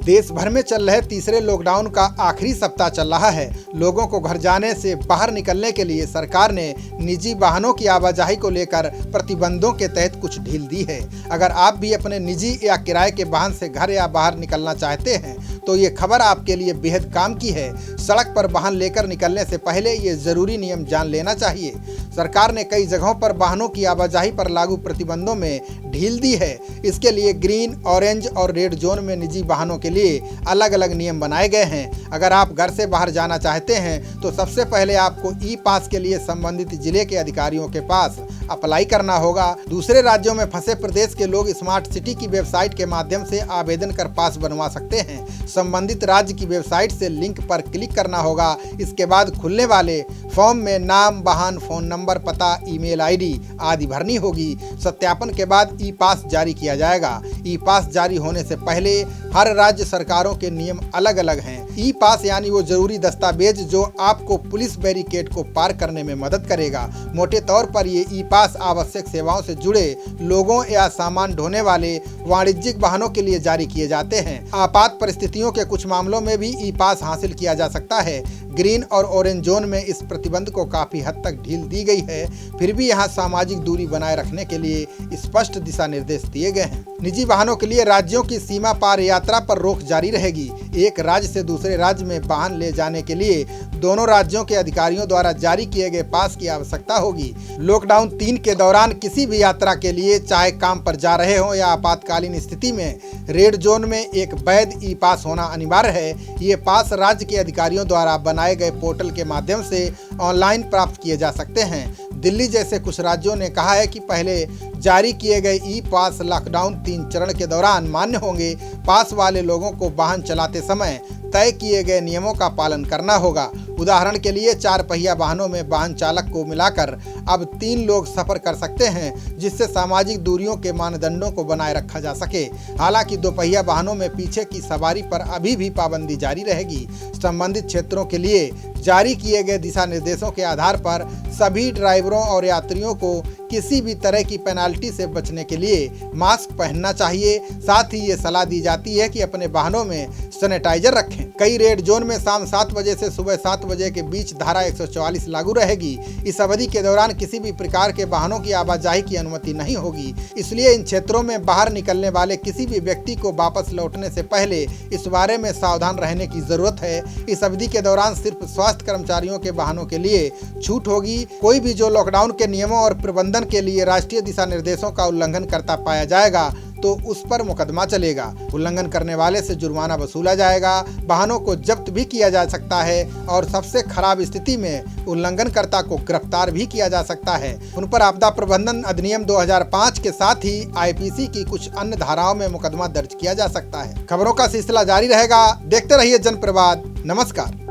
देश भर में चल रहे तीसरे लॉकडाउन का आखिरी सप्ताह चल रहा है। लोगों को घर जाने से बाहर निकलने के लिए सरकार ने निजी वाहनों की आवाजाही को लेकर प्रतिबंधों के तहत कुछ ढील दी है। अगर आप भी अपने निजी या किराए के वाहन से घर या बाहर निकलना चाहते हैं तो ये खबर आपके लिए बेहद काम की है। सड़क पर वाहन लेकर निकलने से पहले ये जरूरी नियम जान लेना चाहिए। सरकार ने कई जगहों पर वाहनों की आवाजाही पर लागू प्रतिबंधों में ढील दी है। इसके लिए ग्रीन, ऑरेंज और रेड जोन में निजी वाहनों के लिए अलग अलग नियम बनाए गए हैं। अगर आप घर से बाहर जाना चाहते हैं तो सबसे पहले आपको ई पास के लिए संबंधित जिले के अधिकारियों के पास अप्लाई करना होगा। दूसरे राज्यों में फंसे प्रदेश के लोग स्मार्ट सिटी की वेबसाइट के माध्यम से आवेदन कर पास बनवा सकते हैं। संबंधित राज्य की वेबसाइट से लिंक पर क्लिक करना होगा। इसके बाद खुलने वाले फॉर्म में नाम, वाहन, फोन नंबर, पता, ईमेल आईडी आदि भरनी होगी। सत्यापन के बाद ई पास जारी किया जाएगा। ई पास जारी होने से पहले हर राज्य सरकारों के नियम अलग अलग हैं। ई पास यानी वो जरूरी दस्तावेज जो आपको पुलिस बैरिकेड को पार करने में मदद करेगा। मोटे तौर पर ये ई पास आवश्यक सेवाओं से जुड़े लोगों या सामान ढोने वाले वाणिज्यिक वाहनों के लिए जारी किए जाते हैं। आपात परिस्थितियों के कुछ मामलों में भी ई पास हासिल किया जा सकता है। ग्रीन और ऑरेंज जोन में इस प्रतिबंध को काफी हद तक ढील दी गई है। फिर भी यहाँ सामाजिक दूरी बनाए रखने के लिए स्पष्ट दिशा निर्देश दिए गए हैं। निजी वाहनों के लिए राज्यों की सीमा पार यात्रा पर रोक जारी रहेगी। एक राज्य से दूसरे राज्य में वाहन ले जाने के लिए दोनों राज्यों के अधिकारियों द्वारा जारी किए गए पास की आवश्यकता होगी। लॉकडाउन 3 के दौरान किसी भी यात्रा के लिए, चाहे काम पर जा रहे हो या आपातकालीन स्थिति में, रेड जोन में एक वैध ई पास होना अनिवार्य है। ये पास राज्य के अधिकारियों द्वारा बनाए गए पोर्टल के माध्यम से ऑनलाइन प्राप्त किए जा सकते हैं। दिल्ली जैसे कुछ राज्यों ने कहा है कि पहले जारी किए गए ई पास लॉकडाउन 3 चरण के दौरान मान्य होंगे। पास वाले लोगों को वाहन चलाते समय तय किए गए नियमों का पालन करना होगा। उदाहरण के लिए 4 पहिया वाहनों में वाहन चालक को मिलाकर अब 3 लोग सफर कर सकते हैं, जिससे सामाजिक दूरियों के मानदंडों को बनाए रखा जा सके। हालांकि 2 पहिया वाहनों में पीछे की सवारी पर अभी भी पाबंदी जारी रहेगी। संबंधित क्षेत्रों के लिए जारी किए गए दिशा निर्देशों के आधार पर सभी ड्राइवरों और यात्रियों को किसी भी तरह की पेनाल्टी से बचने के लिए मास्क पहनना चाहिए। साथ ही ये सलाह दी जाती है कि अपने वाहनों में सैनिटाइजर रखें। कई रेड जोन में शाम 7 बजे से सुबह 7 बजे के बीच धारा 144 लागू रहेगी। इस अवधि के दौरान किसी भी प्रकार के वाहनों की आवाजाही की अनुमति नहीं होगी। इसलिए इन क्षेत्रों में बाहर निकलने वाले किसी भी व्यक्ति को वापस लौटने से पहले इस बारे में सावधान रहने की जरूरत है। इस अवधि के दौरान सिर्फ स्वास्थ्य कर्मचारियों के वाहनों के लिए छूट होगी। कोई भी जो लॉकडाउन के नियमों और प्रबंधन के लिए राष्ट्रीय दिशा निर्देशों का उल्लंघन करता पाया जाएगा तो उस पर मुकदमा चलेगा। उल्लंघन करने वाले से जुर्माना वसूला जाएगा। वाहनों को जब्त भी किया जा सकता है और सबसे खराब स्थिति में उल्लंघनकर्ता को गिरफ्तार भी किया जा सकता है। उन पर आपदा प्रबंधन अधिनियम 2005 के साथ ही आईपीसी की कुछ अन्य धाराओं में मुकदमा दर्ज किया जा सकता है। खबरों का सिलसिला जारी रहेगा। देखते रहिए जनप्रवाद। नमस्कार।